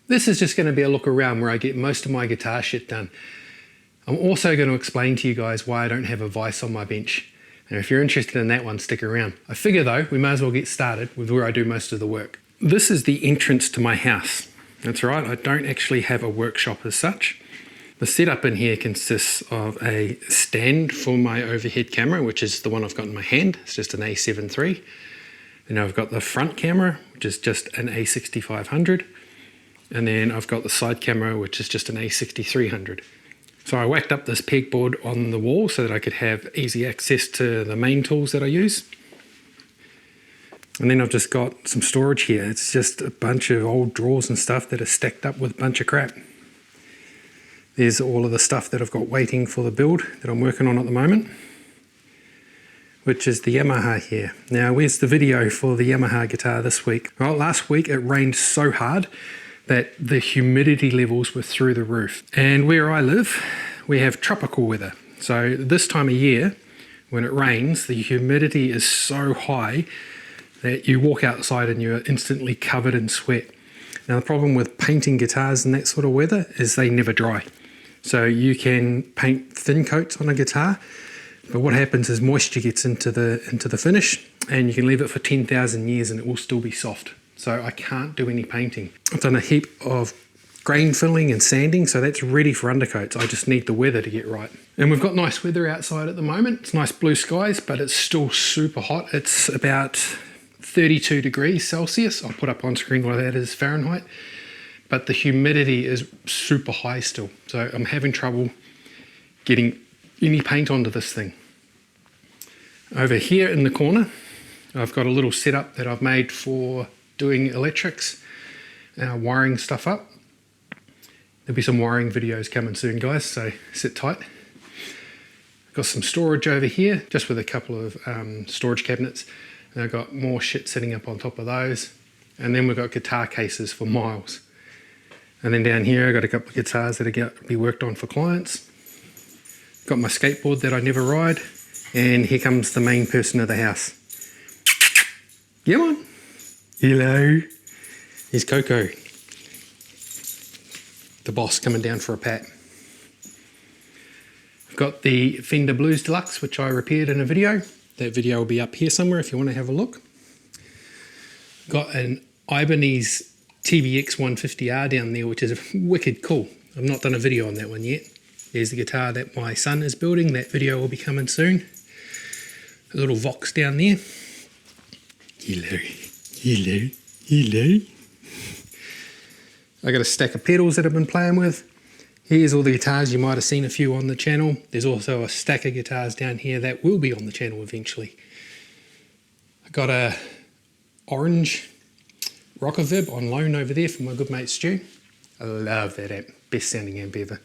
This is just going to be a look around where I get most of my guitar shit done. I'm also going to explain to you guys why I don't have a vise on my bench. And if you're interested in that one, stick around. I figure though, we may as well get started with where I do most of the work. This is the entrance to my house. That's right, I don't actually have a workshop as such. The setup in here consists of a stand for my overhead camera, which is the one I've got in my hand. It's just an A7 III. Then I've got the front camera, which is just an A6500. And then I've got the side camera, which is just an A6300. So I whacked up this pegboard on the wall so that I could have easy access to the main tools that I use. And then I've just got some storage here. It's just a bunch of old drawers and stuff that are stacked up with a bunch of crap. There's all of the stuff that I've got waiting for the build that I'm working on at the moment, which is the Yamaha here. Now, where's the video for the Yamaha guitar this week? Well, last week it rained so hard that the humidity levels were through the roof. And where I live, we have tropical weather. So this time of year, when it rains, the humidity is so high that you walk outside and you're instantly covered in sweat. Now the problem with painting guitars in that sort of weather is they never dry. So you can paint thin coats on a guitar, but what happens is moisture gets into the finish, and you can leave it for 10,000 years and it will still be soft. So I can't do any painting. I've done a heap of grain filling and sanding, so that's ready for undercoats. I just need the weather to get right. And we've got nice weather outside at the moment. It's nice blue skies, but it's still super hot. It's about 32 degrees Celsius. I'll put up on screen what that is Fahrenheit. But the humidity is super high still. So I'm having trouble getting any paint onto this thing. Over here in the corner, I've got a little setup that I've made for doing electrics, wiring stuff up. There'll be some wiring videos coming soon, guys, so sit tight. Got some storage over here, just with a couple of storage cabinets. And I've got more shit sitting up on top of those. And then we've got guitar cases for miles. And then down here, I've got a couple of guitars that are going to be worked on for clients. Got my skateboard that I never ride. And here comes the main person of the house. Come on. Hello. Here's Coco, the boss, coming down for a pat. I've got the Fender Blues Deluxe, which I repaired in a video. That video will be up here somewhere if you want to have a look. Got an Ibanez TVX 150R down there, which is wicked cool. I've not done a video on that one yet. There's the guitar that my son is building. That video will be coming soon. A little Vox down there. Hello, hello, hello. I got a stack of pedals that I've been playing with. Here's all the guitars. You might have seen a few on the channel. There's also a stack of guitars down here that will be on the channel eventually. I got a orange Reverb on loan over there from my good mate Stu. I love that amp. Best sounding amp ever.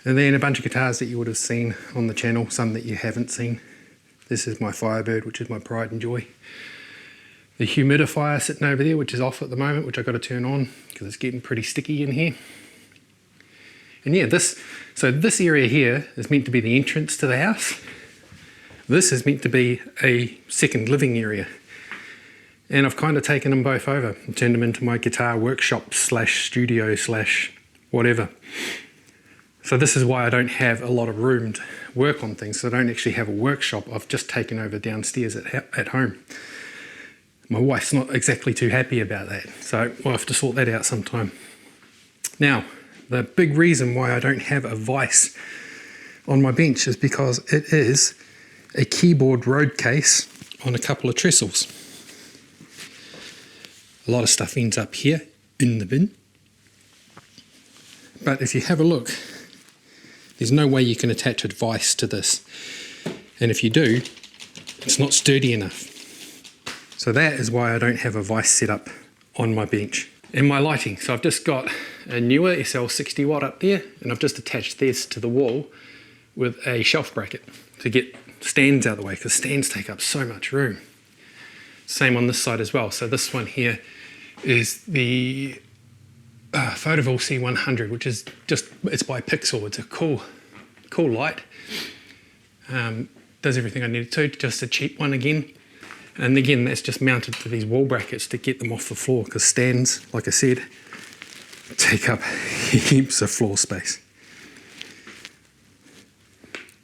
And then a bunch of guitars that you would have seen on the channel, some that you haven't seen. This is my Firebird, which is my pride and joy. The humidifier sitting over there, which is off at the moment, which I've got to turn on because it's getting pretty sticky in here. And yeah, this area here is meant to be the entrance to the house. This is meant to be a second living area. And I've kind of taken them both over and turned them into my guitar workshop slash studio slash whatever. So this is why I don't have a lot of room to work on things. So I don't actually have a workshop. I've just taken over downstairs at home. My wife's not exactly too happy about that. So we'll have to sort that out sometime. Now, the big reason why I don't have a vise on my bench is because it is a keyboard road case on a couple of trestles. A lot of stuff ends up here in the bin. But if you have a look, there's no way you can attach a vise to this. And if you do, it's not sturdy enough. So that is why I don't have a vise set up on my bench. And my lighting, so I've just got a newer SL 60 watt up there, and I've just attached this to the wall with a shelf bracket to get stands out of the way, because stands take up so much room. Same on this side as well. So this one here is the Photoville C100, which is just, it's by Pixel. It's a cool light. Does everything I need it to, just a cheap one again. And again, that's just mounted to these wall brackets to get them off the floor, because stands, like I said, take up heaps of floor space.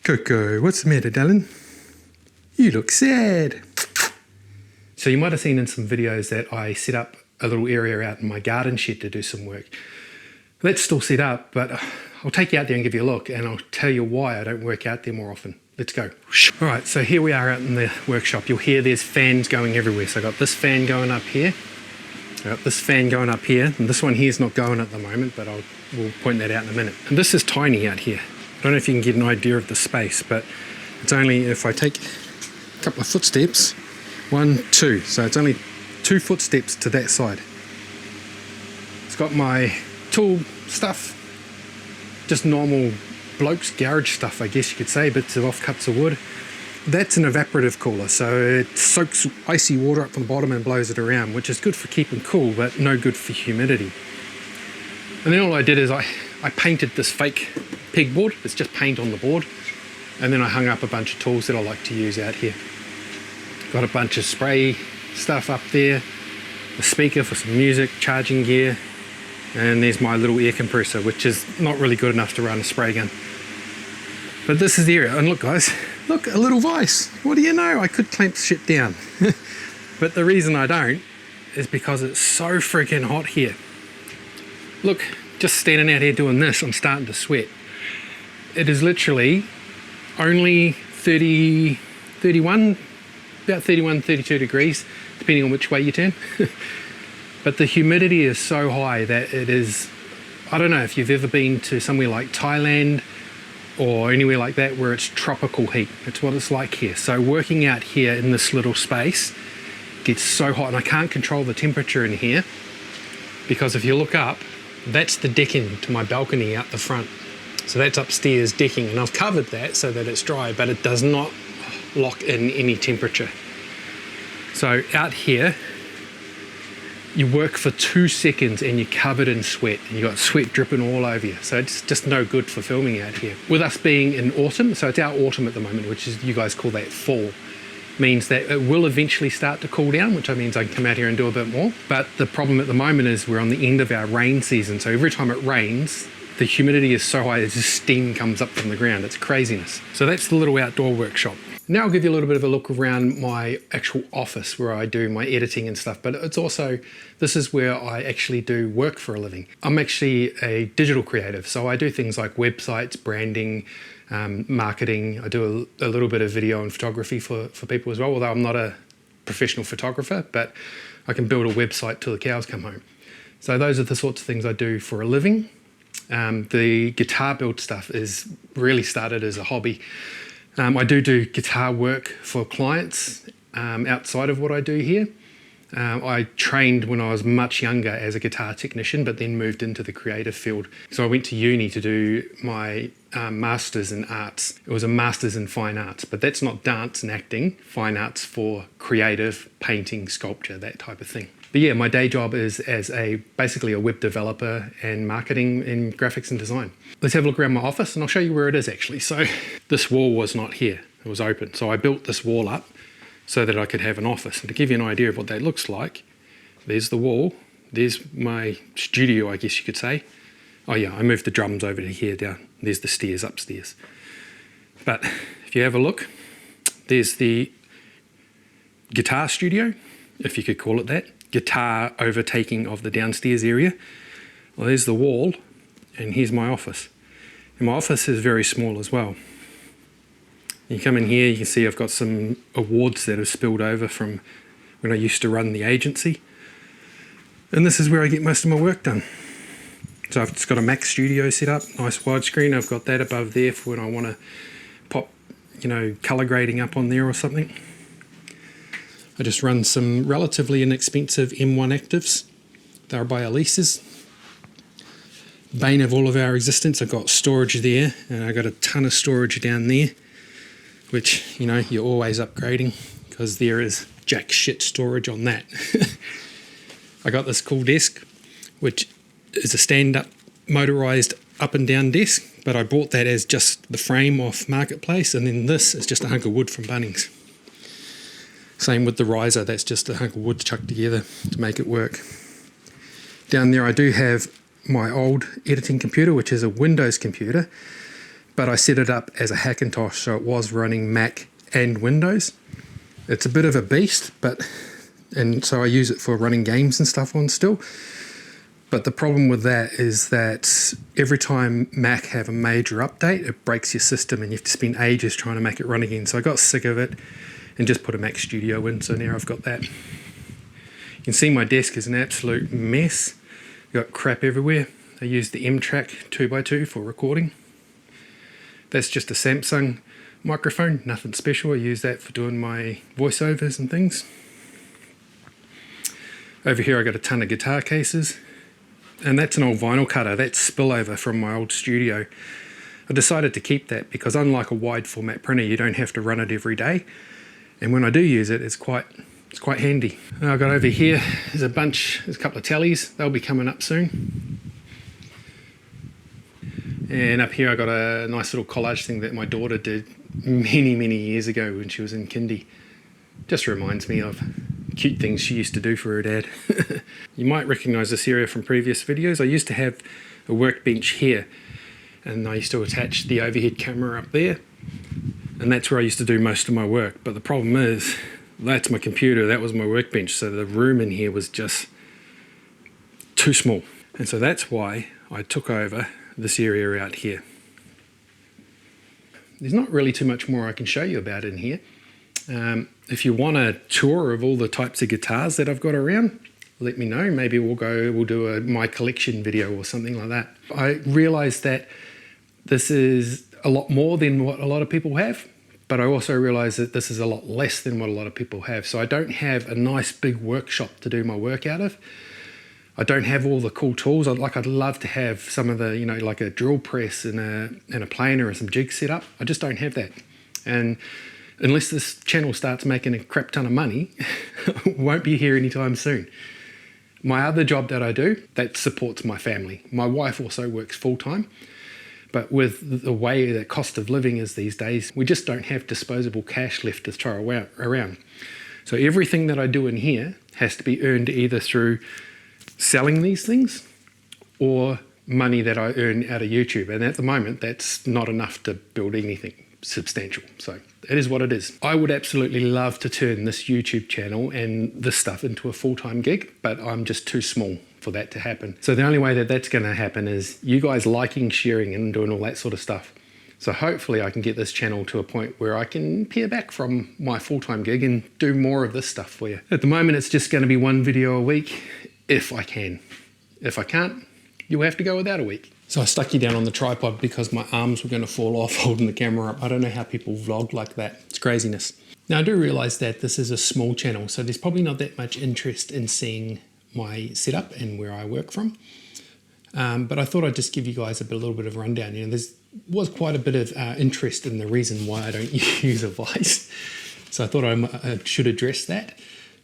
Coco, what's the matter, darling? You look sad. So you might have seen in some videos that I set up a little area out in my garden shed to do some work. That's still set up, but I'll take you out there and give you a look, and I'll tell you why I don't work out there more often. Let's go. All right, so here we are out in the workshop. You'll hear there's fans going everywhere. So I got this fan going up here. I got this fan going up here, and this one here is not going at the moment, but we'll point that out in a minute. And this is tiny out here. I don't know if you can get an idea of the space, but it's only if I take a couple of footsteps, 1, 2. So it's only 2 footsteps to that side. It's got my tool stuff, just normal bloke's garage stuff, I guess you could say, bits of offcuts of wood. That's an evaporative cooler, so it soaks icy water up from the bottom and blows it around, which is good for keeping cool, but no good for humidity. And then all I did is I painted this fake pegboard. It's just paint on the board. And then I hung up a bunch of tools that I like to use out here. Got a bunch of spray stuff up there, a speaker for some music, charging gear, and there's my little air compressor, which is not really good enough to run a spray gun. But this is the area, and look guys, look, a little vise. What do you know? I could clamp shit down. But the reason I don't is because it's so freaking hot here. Look, just standing out here doing this, I'm starting to sweat. It is literally only 30, 31, about 31, 32 degrees, depending on which way you turn. But the humidity is so high that it is, I don't know if you've ever been to somewhere like Thailand or anywhere like that where it's tropical heat. It's what it's like here. So working out here in this little space gets so hot, and I can't control the temperature in here because if you look up, that's the decking to my balcony out the front. So that's upstairs decking, and I've covered that so that it's dry, but it does not lock in any temperature. So out here, you work for 2 seconds and you're covered in sweat, and you've got sweat dripping all over you. So it's just no good for filming out here. With us being in autumn, so it's our autumn at the moment, which is, you guys call that fall, means that it will eventually start to cool down, which means I can come out here and do a bit more. But the problem at the moment is we're on the end of our rain season. So every time it rains, the humidity is so high, just steam comes up from the ground. It's craziness. So that's the little outdoor workshop. Now I'll give you a little bit of a look around my actual office where I do my editing and stuff, but it's also, this is where I actually do work for a living. I'm actually a digital creative, so I do things like websites, branding, marketing. I do a little bit of video and photography for people as well, although I'm not a professional photographer, but I can build a website till the cows come home. So those are the sorts of things I do for a living. The guitar build stuff is really started as a hobby. I do guitar work for clients outside of what I do here. I trained when I was much younger as a guitar technician, but then moved into the creative field. So I went to uni to do my master's in arts. It was a master's in fine arts, but that's not dance and acting, fine arts for creative, painting, sculpture, that type of thing. But yeah, my day job is as basically a web developer and marketing and graphics and design. Let's have a look around my office and I'll show you where it is actually. So this wall was not here, it was open. So I built this wall up so that I could have an office. And to give you an idea of what that looks like, there's the wall, there's my studio, I guess you could say. Oh yeah, I moved the drums over to here down. There's the stairs upstairs. But if you have a look, there's the guitar studio, if you could call it that. Guitar overtaking of the downstairs area. Well, there's the wall, and here's my office. And my office is very small as well. You come in here, you can see I've got some awards that have spilled over from when I used to run the agency. And this is where I get most of my work done. So I've just got a Mac studio set up, nice widescreen. I've got that above there for when I want to pop, color grading up on there or something. I just run some relatively inexpensive M1 actives. They're by Elise's. Bane of all of our existence. I've got storage there, and I've got a ton of storage down there, which, you're always upgrading because there is jack shit storage on that. I got this cool desk, which is a stand-up motorized up and down desk, but I bought that as just the frame off Marketplace, and then this is just a hunk of wood from Bunnings. Same with the riser, that's just a hunk of wood chucked together to make it work. Down there I do have my old editing computer, which is a Windows computer, but I set it up as a Hackintosh, so it was running Mac and Windows. It's a bit of a beast, and so I use it for running games and stuff on still. But the problem with that is that every time Mac have a major update, it breaks your system and you have to spend ages trying to make it run again. So I got sick of it and just put a Mac Studio in, so now I've got that. You can see my desk is an absolute mess. Got crap everywhere. I use the M-Track 2x2 for recording. That's just a Samsung microphone, nothing special. I use that for doing my voiceovers and things. Over here I got a ton of guitar cases, and that's an old vinyl cutter. That's spillover from my old studio. I decided to keep that because unlike a wide format printer, you don't have to run it every day. And when I do use it, it's quite handy. And I've got over here, there's a couple of tallies. They'll be coming up soon. And up here I got a nice little collage thing that my daughter did many years ago when she was in kindy. Just reminds me of cute things she used to do for her dad. You might recognize this area from previous videos. I used to have a workbench here, and I used to attach the overhead camera up there, and that's where I used to do most of my work. But the problem is, that's my computer, that was my workbench, so the room in here was just too small. And so that's why I took over this area out here. There's not really too much more I can show you about in here. If you want a tour of all the types of guitars that I've got around, let me know. Maybe we'll do a my collection video or something like that. I realize that this is a lot more than what a lot of people have, but I also realize that this is a lot less than what a lot of people have. So I don't have a nice big workshop to do my work out of. I don't have all the cool tools. I'd love to have some of the, like a drill press and a planer and some jigs set up. I just don't have that. And unless this channel starts making a crap ton of money, won't be here anytime soon. My other job that I do, that supports my family. My wife also works full-time, but with the way the cost of living is these days, we just don't have disposable cash left to throw around. So everything that I do in here has to be earned either through selling these things or money that I earn out of YouTube. And at the moment, that's not enough to build anything substantial. So it is what it is. I would absolutely love to turn this YouTube channel and this stuff into a full-time gig, but I'm just too small for that to happen. So the only way that that's going to happen is you guys liking, sharing, and doing all that sort of stuff. So hopefully I can get this channel to a point where I can pare back from my full-time gig and do more of this stuff for you. At the moment, it's just going to be one video a week, if I can. If I can't, you'll have to go without a week. So I stuck you down on the tripod because my arms were going to fall off holding the camera up. I don't know how people vlog like that. It's craziness. Now I do realize that this is a small channel, so there's probably not that much interest in seeing my setup and where I work from. But I thought I'd just give you guys a little bit of a rundown. There was quite a bit of interest in the reason why I don't use a vice. So I thought I should address that.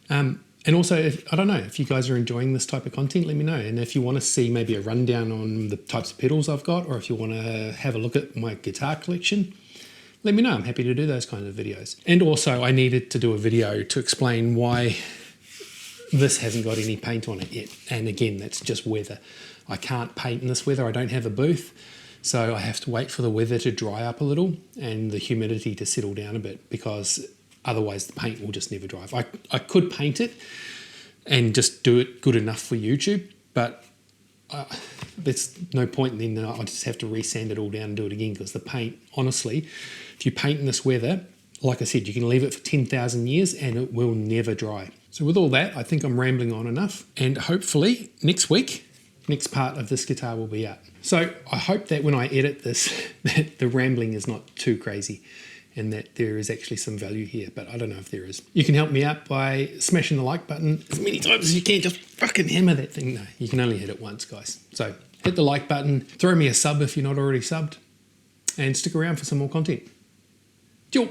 And also, I don't know, if you guys are enjoying this type of content, let me know. And if you want to see maybe a rundown on the types of pedals I've got, or if you want to have a look at my guitar collection, let me know. I'm happy to do those kinds of videos. And also, I needed to do a video to explain why this hasn't got any paint on it yet. And again, that's just weather. I can't paint in this weather. I don't have a booth. So I have to wait for the weather to dry up a little and the humidity to settle down a bit, because otherwise the paint will just never dry. I could paint it and just do it good enough for YouTube, but there's no point. Then I just have to resand it all down and do it again, because the paint, honestly, if you paint in this weather, like I said, you can leave it for 10,000 years and it will never dry. So with all that, I think I'm rambling on enough, and hopefully next week, next part of this guitar will be out. So I hope that when I edit this, that the rambling is not too crazy and that there is actually some value here, but I don't know if there is. You can help me out by smashing the like button as many times as you can. Just fucking hammer that thing. No, you can only hit it once, guys. So hit the like button, throw me a sub if you're not already subbed, and stick around for some more content. Ciao.